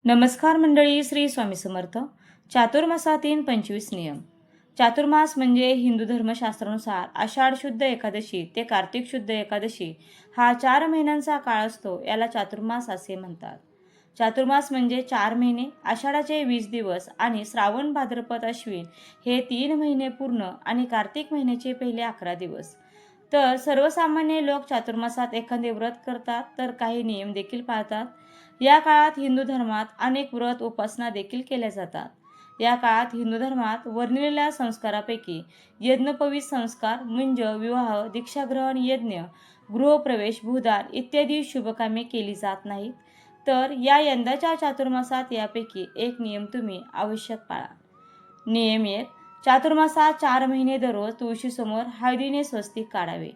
नमस्कार मंडळी, श्री स्वामी समर्थ. चातुर्मासातील 25 नियम. चातुर्मास म्हणजे हिंदू धर्मशास्त्रानुसार आषाढ शुद्ध एकादशी ते कार्तिक शुद्ध एकादशी हा 4 महिन्यांचा काळ असतो. याला चातुर्मास असे म्हणतात. चातुर्मास म्हणजे 4 महिने, आषाढाचे 20 दिवस आणि श्रावण भाद्रपद अश्विन हे 3 महिने पूर्ण आणि कार्तिक महिन्याचे पहिले 11 दिवस. तर सर्वसामान्य लोक चातुर्मासात एखादे व्रत करतात, तर काही नियम देखील पाळतात. या काळात हिंदू धर्मात अनेक व्रत उपासना देखील केल्या जातात. या काळात हिंदू धर्मात वर्णिलेल्या संस्कारापैकी यज्ञोपवीत संस्कार म्हणजे विवाह, दीक्षाग्रहण, यज्ञ, गृहप्रवेश, भूदान इत्यादी शुभकामे केली जात नाहीत. तर या यंदाच्या चातुर्मासात यापैकी एक नियम तुम्ही आवश्यक पाळा. नियम 1. चातुर्मासात 4 महिने दररोज तुळशीसमोर हळदीने स्वस्तिक काढावे.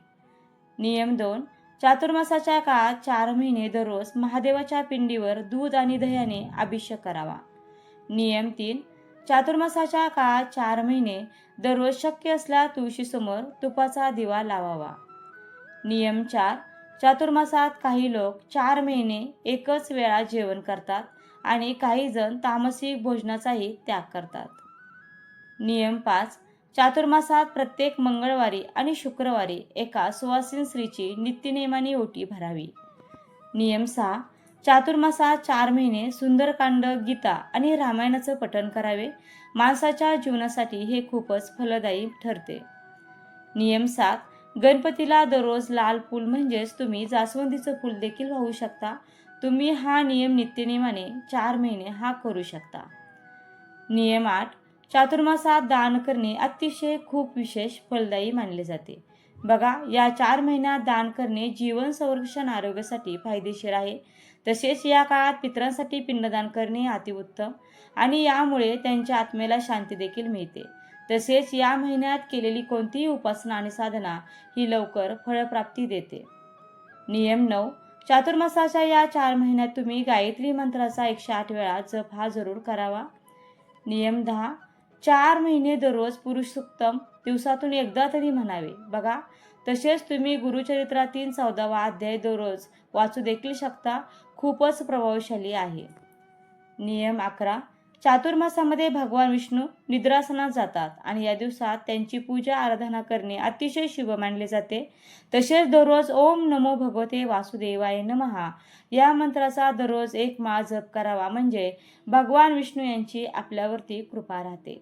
नियम 2. चातुर्मासाच्या काळात 4 महिने दररोज महादेवाच्या पिंडीवर दूध आणि दह्याने अभिषेक करावा. नियम 3. चातुर्मासाच्या काळात 4 महिने दररोज शक्य असल्यास तुळशीसमोर तुपाचा दिवा लावावा. नियम 4. चातुर्मासात काही लोक 4 महिने एकच वेळा जेवण करतात आणि काही जण तामसिक भोजनाचाही त्याग करतात. नियम 5. चातुर्मासात प्रत्येक मंगळवारी आणि शुक्रवारी एका सुवासिन स्त्रीची नित्यनेमाने ओटी भरावी. नियम 6. चातुर्मासात 4 महिने सुंदरकांड, गीता आणि रामायणाचं पठण करावे. माणसाच्या जीवनासाठी हे खूपच फलदायी ठरते. नियम 7. गणपतीला दररोज लाल फूल म्हणजेच तुम्ही जास्वंदीचं फूल देखील वाहू शकता. तुम्ही हा नियम नित्यनेमाने 4 महिने हा करू शकता. नियम 8. चातुर्मासात दान करणे अतिशय खूप विशेष फलदायी मानले जाते. बघा, या 4 महिन्यात दान करणे जीवन संरक्षण आरोग्यासाठी फायदेशीर आहे. तसेच या काळात पितरांसाठी पिंडदान करणे अतिउत्तम आणि यामुळे त्यांच्या आत्मेला शांती देखील मिळते. तसेच या महिन्यात केलेली कोणतीही उपासना आणि साधना ही लवकर फळप्राप्ती देते. नियम 9. चातुर्मासाच्या या 4 महिन्यात तुम्ही गायत्री मंत्राचा 108 वेळा जप हा जरूर करावा. नियम 10. 4 महिने दररोज पुरुषोत्तम दिवसातून एकदा तरी म्हणावे. बघा, तसेच तुम्ही गुरुचरित्रातील 14वा अध्याय दररोज वाचू देखील शकता. खूपच प्रभावशाली आहे. नियम 11. चातुर्मासामध्ये भगवान विष्णू निद्रासनात जातात आणि या दिवसात त्यांची पूजा आराधना करणे अतिशय शुभ मानले जाते. तसेच दररोज ओम नमो भगवते वासुदेवाय नमः या मंत्राचा दररोज 1 माळ जप करावा, म्हणजे भगवान विष्णू यांची आपल्यावरती कृपा राहते.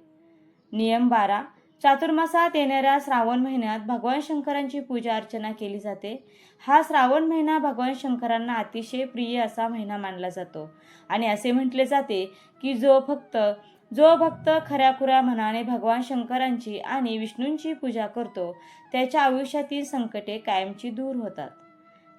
नियम 12. चातुर्मासात येणाऱ्या श्रावण महिन्यात भगवान शंकरांची पूजा अर्चना केली जाते. हा श्रावण महिना भगवान शंकरांना अतिशय प्रिय असा महिना मानला जातो आणि असे म्हटले जाते की जो भक्त खऱ्याखुऱ्या मनाने भगवान शंकरांची आणि विष्णूंची पूजा करतो त्याच्या आयुष्यातील संकटे कायमची दूर होतात.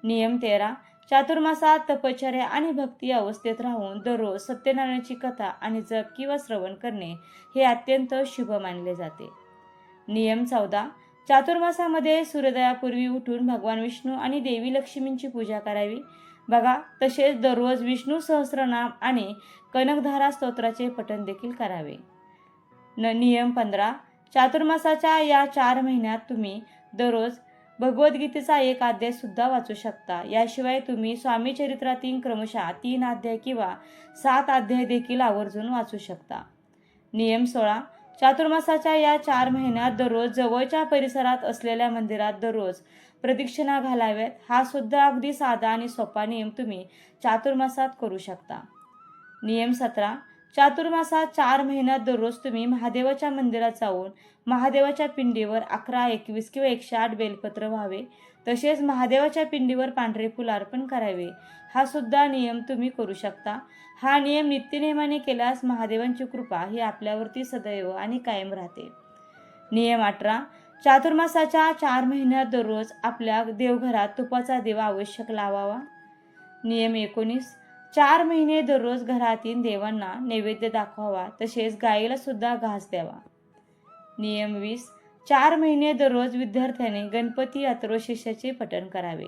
नियम 13. चातुर्मासात तपश्चर्या आणि भक्ती अवस्थेत राहून दररोज सत्यनारायणाची कथा आणि जप किंवा श्रवण करणे हे अत्यंत शुभ मानले जाते. नियम 14. चातुर्मासामध्ये सूर्योदयापूर्वी उठून भगवान विष्णू आणि देवी लक्ष्मींची पूजा करावी. बघा, तसेच दररोज विष्णू सहस्रनाम आणि कनकधारा स्तोत्राचे पठण देखील करावे. नियम 15. चातुर्मासाच्या या 4 महिन्यात तुम्ही दररोज भगवद्गीतेचा 1 अध्याय सुद्धा वाचू शकता. याशिवाय तुम्ही स्वामी चरित्रातील क्रमशः 3 अध्याय किंवा 7 अध्याय देखील आवर्जून वाचू शकता. नियम 16. चातुर्मासाच्या या 4 महिन्यात दररोज जवळच्या परिसरात असलेल्या मंदिरात दररोज प्रदक्षिणा घालाव्यात. हा सुद्धा अगदी साधा आणि सोपा नियम तुम्ही चातुर्मासात करू शकता. नियम 17. चातुर्मासात 4 महिन्यात दररोज तुम्ही महादेवाच्या मंदिरात जाऊन महादेवाच्या पिंडीवर 11, 21 किंवा 108 बेलपत्र व्हावे. तसेच महादेवाच्या पिंडीवर पांढरे फूल अर्पण करावे. हा सुद्धा नियम तुम्ही करू शकता. हा नियम नित्यनेमाने केल्यास महादेवांची कृपा ही आपल्यावरती सदैव आणि कायम राहते. नियम 18. चातुर्मासाच्या 4 महिन्यात दररोज आपल्या देवघरात तुपाचा दिवा आवश्यक लावावा. नियम 19. 4 महिने दररोज घरातील देवांना नैवेद्य दाखवावा. तसेच गायीला सुद्धा घास द्यावा. नियम 20. 4 महिने दररोज विद्यार्थ्याने गणपती अथर्वशीर्षाचे पठण करावे.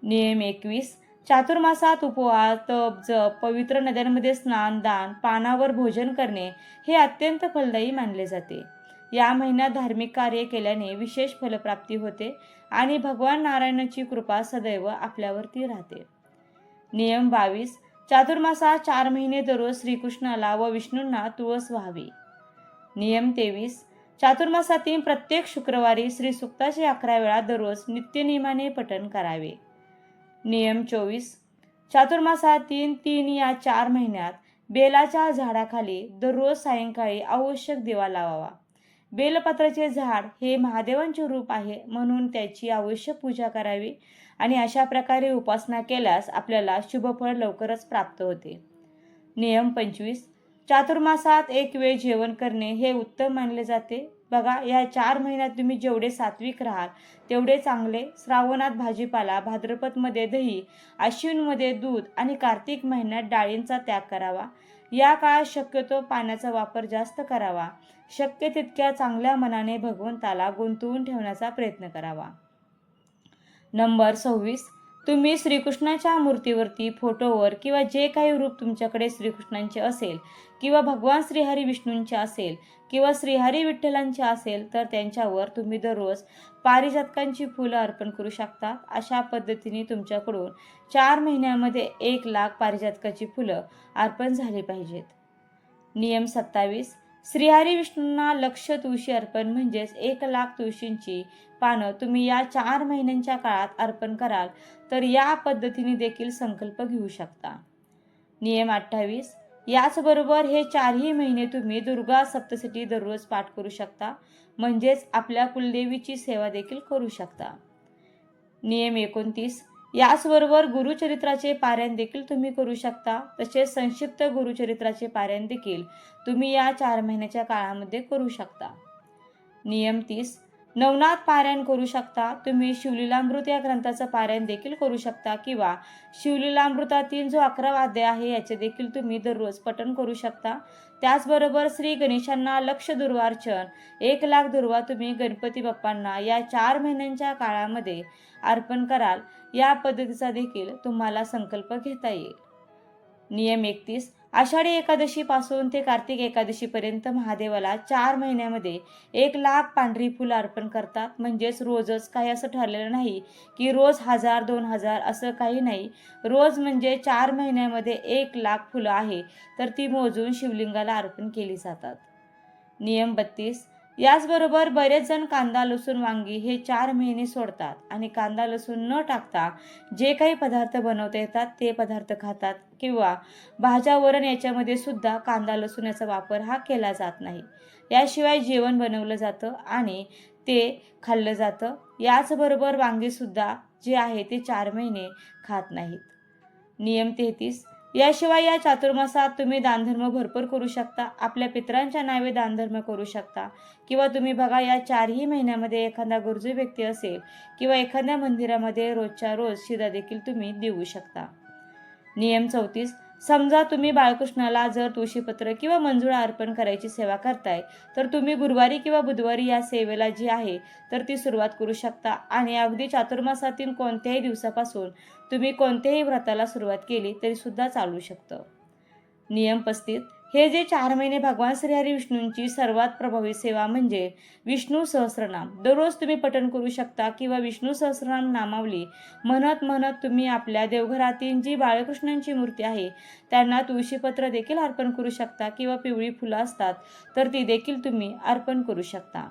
नियम 21. चातुर्मासात उपवास, तप, जप, पवित्र नद्यांमध्ये स्नान, दान, पानावर भोजन करणे हे अत्यंत फलदायी मानले जाते. या महिन्यात धार्मिक कार्य केल्याने विशेष फलप्राप्ती होते आणि भगवान नारायणाची कृपा सदैव आपल्यावरती राहते. नियम 22. चातुर्मासात 4 महिने दररोज श्रीकृष्णाला व विष्णूंना तुळस व्हावी. नियम 23. चातुर्मासातील प्रत्येक शुक्रवारी श्री सुक्ताचे 11 वेळा दररोज नित्यनियमाने पठण करावे. नियम 24. चातुर्मासातील 3 या 4 महिन्यात बेलाच्या झाडाखाली दररोज सायंकाळी आवश्यक दिवा लावावा. बेलपत्राचे झाड हे महादेवांचे रूप आहे, म्हणून त्याची आवश्यक पूजा करावी आणि अशा प्रकारे उपासना केल्यास आपल्याला शुभफळ लवकरच प्राप्त होते. नियम 25. चातुर्मासात एक वेळ जेवण करणे हे उत्तम मानले जाते. बघा, या 4 महिन्यात तुम्ही जेवढे सात्विक राहाल तेवढे चांगले. श्रावणात भाजीपाला, भाद्रपदमध्ये दही, आश्विनमध्ये दूध आणि कार्तिक महिन्यात डाळींचा त्याग करावा. या काळात शक्यतो पाण्याचा वापर जास्त करावा. शक्य तितक्या चांगल्या मनाने भगवंताला गुंतवून ठेवण्याचा प्रयत्न करावा. नंबर 26. तुम्ही श्रीकृष्णाच्या मूर्तीवरती, फोटोवर किंवा जे काही रूप तुमच्याकडे श्रीकृष्णांचे असेल किंवा भगवान श्रीहरी विष्णूंचे असेल किंवा श्रीहरी विठ्ठलांचे असेल तर त्यांच्यावर तुम्ही दररोज पारिजातकांची फुलं अर्पण करू शकता. अशा पद्धतीने तुमच्याकडून 4 महिन्यामध्ये 1,00,000 पारिजातकाची फुलं अर्पण झाली पाहिजेत. नियम 27. श्रीहरी विष्णूंना लक्ष तुळशी अर्पण म्हणजेच 1,00,000 तुळशींची पानं तुम्ही या 4 महिन्यांच्या काळात अर्पण कराल तर या पद्धतीने देखील संकल्प घेऊ शकता. नियम 28. याचबरोबर हे 4ही महिने तुम्ही दुर्गा सप्तशती दररोज पाठ करू शकता, म्हणजेच आपल्या कुलदेवीची सेवा देखील करू शकता. नियम 29. याचबरोबर गुरुचरित्राचे पारायण देखील तुम्ही करू शकता. तसेच संक्षिप्त गुरुचरित्राचे पारायण देखील तुम्ही या 4 महिन्याच्या काळामध्ये करू शकता. नियम 30. नवनाथ पारायण करू शकता. तुम्ही शिवलीलामृत या ग्रंथाचं पारायण देखील करू शकता किंवा शिवलीलामृतातील जो 11वा अध्याय आहे याचे देखील तुम्ही दररोज पठण करू शकता. त्याचबरोबर श्री गणेशांना लक्ष दुर्वार्चन 1,00,000 दुर्वा तुम्ही गणपती बाप्पांना या 4 महिन्यांच्या काळामध्ये अर्पण कराल. या पद्धतीचा देखील तुम्हाला संकल्प घेता येईल. नियम 31. आषाढी एकादशीपासून ते कार्तिक एकादशीपर्यंत महादेवाला 4 महिन्यामध्ये 1,00,000 पांढरी फुलं अर्पण करतात. म्हणजेच रोजच काही असं ठरलेलं नाही की रोज 1,000 2,000 असं काही नाही. रोज म्हणजे 4 महिन्यामध्ये 1,00,000 फुलं आहे तर ती मोजून शिवलिंगाला अर्पण केली जातात. नियम 32. याचबरोबर बरेच जण कांदा, लसूण, वांगी हे 4 महिने सोडतात आणि कांदा, लसूण न टाकता जे काही पदार्थ बनवता येतात ते पदार्थ खातात किंवा भाज्या, वरण याच्यामध्ये सुद्धा कांदा, लसूण याचा वापर हा केला जात नाही. याशिवाय जेवण बनवलं जातं आणि ते खाल्लं जातं. याचबरोबर वांगीसुद्धा जे आहे ते 4 महिने खात नाहीत. नियम 33. याशिवाय या चातुर्मासात तुम्ही दानधर्म भरपूर करू शकता. आपल्या पितरांच्या नावे दानधर्म करू शकता किंवा तुम्ही बघा या 4ही महिन्यामध्ये एखादा गरजू व्यक्ती असेल किंवा एखाद्या मंदिरामध्ये रोजच्या रोज शिदा देखील तुम्ही देऊ शकता. नियम 34. समजा तुम्ही बाळकृष्णाला जर तुळशीपत्र किंवा मंजुळा अर्पण करायची सेवा करताय तर तुम्ही गुरुवारी किंवा बुधवारी या सेवेला जी आहे तर ती सुरुवात करू शकता आणि अगदी चातुर्मासातील कोणत्याही दिवसापासून तुम्ही कोणत्याही व्रताला सुरुवात केली तरी सुद्धा चालू शकतं. नियम 35. हे जे 4 महिने भगवान श्रीहरी विष्णूंची सर्वात प्रभावी सेवा म्हणजे विष्णू सहस्रनाम दररोज तुम्ही पठण करू शकता किंवा विष्णू सहस्रनाम नामावली म्हणत म्हणत तुम्ही आपल्या देवघरातील जी बाळकृष्णांची मूर्ती आहे त्यांना तुळशीपत्र देखील अर्पण करू शकता किंवा पिवळी फुलं असतात तर ती देखील तुम्ही अर्पण करू शकता.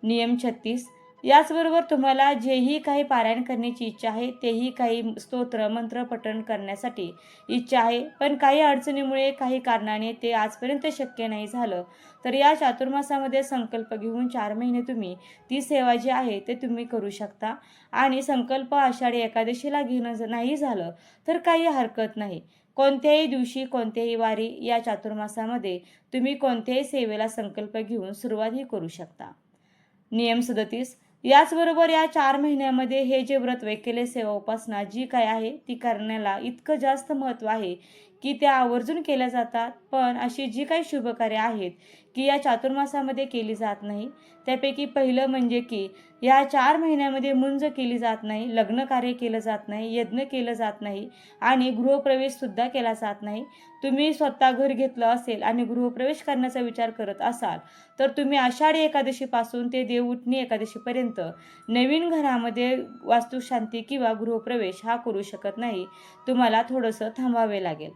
नियम 36. याचबरोबर तुम्हाला जेही काही पारायण करण्याची इच्छा आहे तेही काही स्तोत्र मंत्र पठण करण्यासाठी इच्छा आहे पण काही अडचणीमुळे काही कारणाने ते आजपर्यंत शक्य नाही झालं तर या चातुर्मासामध्ये संकल्प घेऊन 4 महिने तुम्ही ती सेवा जी आहे ते तुम्ही करू शकता. आणि संकल्प आषाढी एकादशीला घेणं नाही झालं तर काही हरकत नाही. कोणत्याही दिवशी कोणत्याही वारी या चातुर्मासामध्ये तुम्ही कोणत्याही सेवेला संकल्प घेऊन सुरुवातही करू शकता. नियम 37. याचबरोबर या 4 महिन्यामध्ये हे जे व्रत वैकल्य सेवा उपासना जी काय आहे ती करण्याला इतकं जास्त महत्त्व आहे की त्या आवर्जून केल्या जातात. पण अशी जी काही शुभकार्य आहेत की या चातुर्मासामध्ये केली जात नाही. त्यापैकी पहिलं म्हणजे की या 4 महिन्यामध्ये मुंज केली जात नाही, लग्न कार्य केलं जात नाही, यज्ञ केलं जात नाही आणि गृहप्रवेशसुद्धा केला जात नाही. तुम्ही स्वतः घर घेतलं असेल आणि गृहप्रवेश करण्याचा विचार करत असाल तर तुम्ही आषाढी एकादशीपासून ते देवउठणी एकादशीपर्यंत नवीन घरामध्ये वास्तुशांती किंवा गृहप्रवेश हा करू शकत नाही. तुम्हाला थोडंसं थांबावे लागेल.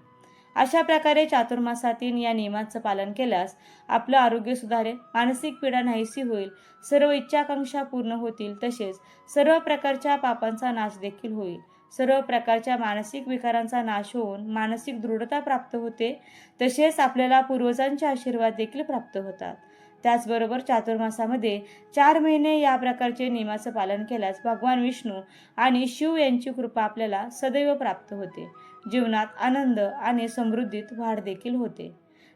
अशा प्रकारे चातुर्मासातील या नियमाचं पालन केल्यास आपलं आरोग्य सुधारेल, मानसिक पीडा नाहीशी होईल, सर्व इच्छाकांक्षा पूर्ण होतील, तसेच सर्व प्रकारच्या पापांचा नाश देखील होईल. सर्व प्रकारच्या मानसिक विकारांचा नाश होऊन मानसिक दृढता प्राप्त होते. तसेच आपल्याला पूर्वजांचे आशीर्वाद देखील प्राप्त होतात. त्याचबरोबर चातुर्मासामध्ये 4 महिने या प्रकारचे नियमाचं पालन केल्यास भगवान विष्णू आणि शिव यांची कृपा आपल्याला सदैव प्राप्त होते. जीवनात आनंद आणि समृद्धीत वाढ देखील होते.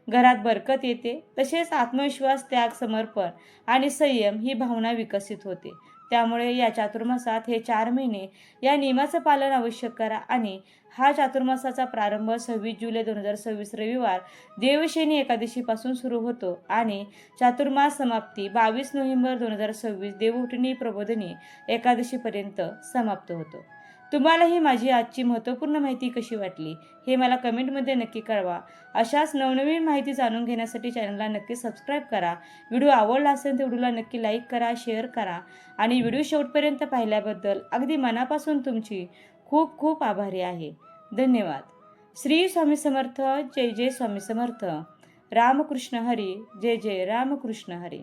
घरात बरकत येते. तसेच आत्मविश्वास, त्याग, समर्पण आणि संयम ही भावना विकसित होते. त्यामुळे या चातुर्मासात हे 4 महिने या नियमाचं पालन अवश्य करा आणि हा चातुर्मासाचा प्रारंभ 26 जुलै 2026 रविवार देवशयनी एकादशीपासून सुरू होतो आणि चातुर्मास समाप्ती 22 नोव्हेंबर 2026 देवउठणी प्रबोधिनी एकादशीपर्यंत समाप्त होतो. तुम्हाला ही माझी आजची महत्त्वपूर्ण माहिती कशी वाटली हे मला कमेंटमध्ये नक्की कळवा. अशाच नवनवीन माहिती जाणून घेण्यासाठी चॅनलला नक्की सबस्क्राईब करा. व्हिडिओ आवडला असेल तर व्हिडिओला नक्की लाईक करा, शेअर करा आणि व्हिडिओ शेवटपर्यंत पाहिल्याबद्दल अगदी मनापासून तुमची खूप खूप आभारी आहे. धन्यवाद. श्री स्वामी समर्थ. जय जय स्वामी समर्थ. रामकृष्ण हरी. जय जय रामकृष्ण हरी.